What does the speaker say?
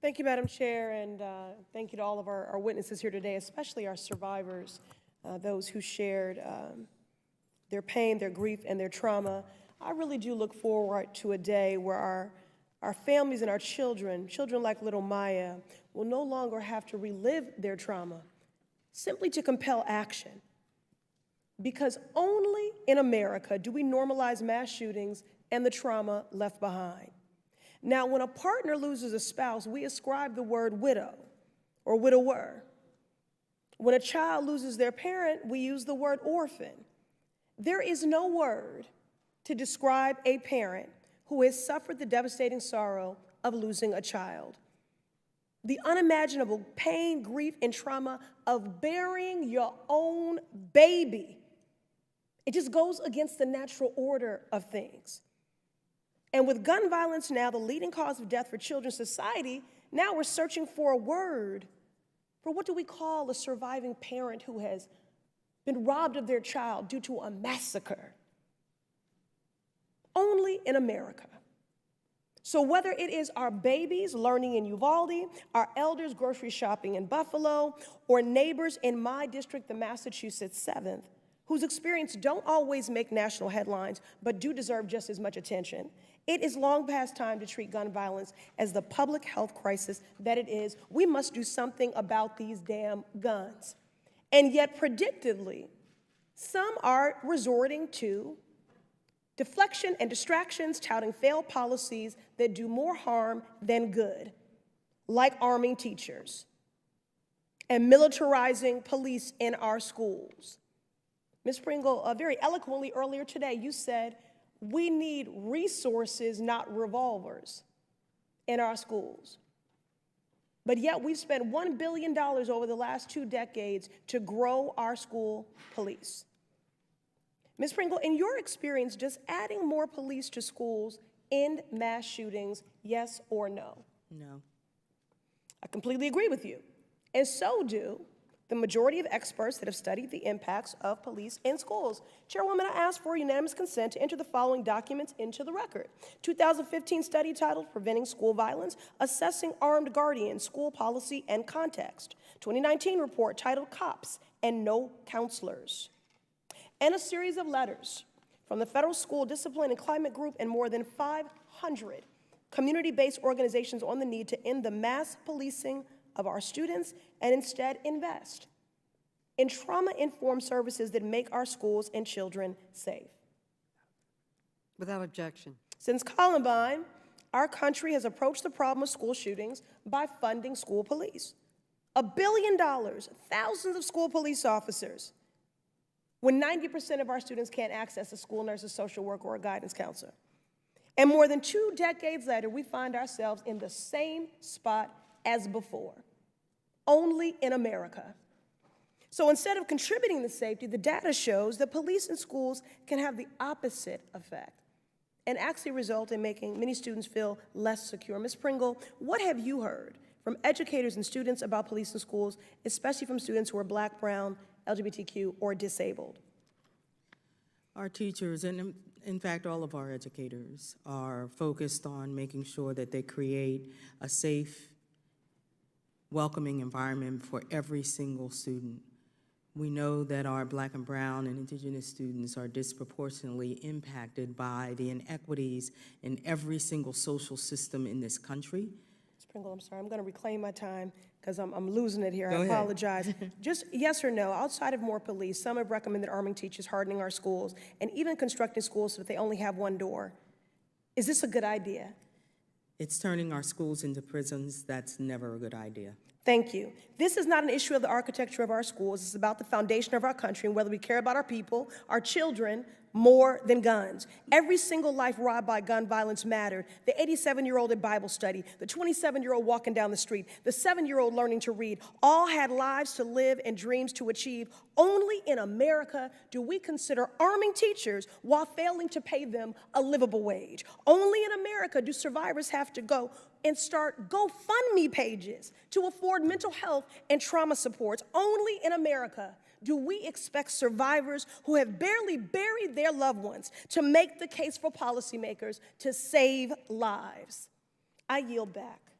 Thank you, Madam Chair, and thank you to all of our witnesses here today, especially our survivors, those who shared their pain, their grief, and their trauma. I really do look forward to a day where our families and our children like little Maya, will no longer have to relive their trauma simply to compel action. Because only in America do we normalize mass shootings and the trauma left behind. Now, when a partner loses a spouse, we ascribe the word widow or widower. When a child loses their parent, we use the word orphan. There is no word to describe a parent who has suffered the devastating sorrow of losing a child. The unimaginable pain, grief, and trauma of burying your own baby. It just goes against the natural order of things. And with gun violence now the leading cause of death for children in society, now we're searching for a word for what do we call a surviving parent who has been robbed of their child due to a massacre. Only in America. So whether it is our babies learning in Uvalde, our elders grocery shopping in Buffalo, or neighbors in my district, the Massachusetts 7th, whose experience don't always make national headlines, but do deserve just as much attention, it is long past time to treat gun violence as the public health crisis that it is. We must do something about these damn guns. And yet, predictably, some are resorting to deflection and distractions, touting failed policies that do more harm than good, like arming teachers and militarizing police in our schools. Ms. Pringle, very eloquently earlier today, you said we need resources, not revolvers, in our schools. But yet we've spent $1 billion over the last 2 decades to grow our school police. Ms. Pringle, in your experience, does adding more police to schools end mass shootings, yes or no? No. I completely agree with you. And so do the majority of experts that have studied the impacts of police in schools. Chairwoman, I ask for unanimous consent to enter the following documents into the record. 2015 study titled Preventing School Violence, Assessing Armed Guardians, School Policy and Context. 2019 report titled Cops and No Counselors. And a series of letters from the Federal School Discipline and Climate Group and more than 500 community-based organizations on the need to end the mass policing of our students and instead invest in trauma-informed services that make our schools and children safe. Without objection. Since Columbine, our country has approached the problem of school shootings by funding school police. $1 billion, thousands of school police officers, when 90% of our students can't access a school nurse, a social worker, or a guidance counselor. And more than 2 decades later, we find ourselves in the same spot as before, only in America. So instead of contributing to safety, the data shows that police in schools can have the opposite effect and actually result in making many students feel less secure. Ms. Pringle, what have you heard from educators and students about police in schools, especially from students who are Black, brown, LGBTQ, or disabled? Our teachers, and in fact all of our educators, are focused on making sure that they create a safe, welcoming environment for every single student. We know that our Black and brown and indigenous students are disproportionately impacted by the inequities in every single social system in this country. Ms. Pringle, I'm sorry, I'm going to reclaim my time because I'm losing it here. Go I ahead. apologize. Just yes or no, outside of more police, some have recommended arming teachers, hardening our schools, and even constructing schools so that they only have one door. Is this a good idea? It's turning our schools into prisons. That's never a good idea. Thank you. This is not an issue of the architecture of our schools. It's about the foundation of our country and whether we care about our people, our children, more than guns. Every single life robbed by gun violence mattered. The 87-year-old at Bible study, the 27-year-old walking down the street, the 7-year-old learning to read, all had lives to live and dreams to achieve. Only in America do we consider arming teachers while failing to pay them a livable wage. Only in America do survivors have to go and start GoFundMe pages to afford mental health and trauma supports. Only in America do we expect survivors who have barely buried their loved ones to make the case for policymakers to save lives. I yield back.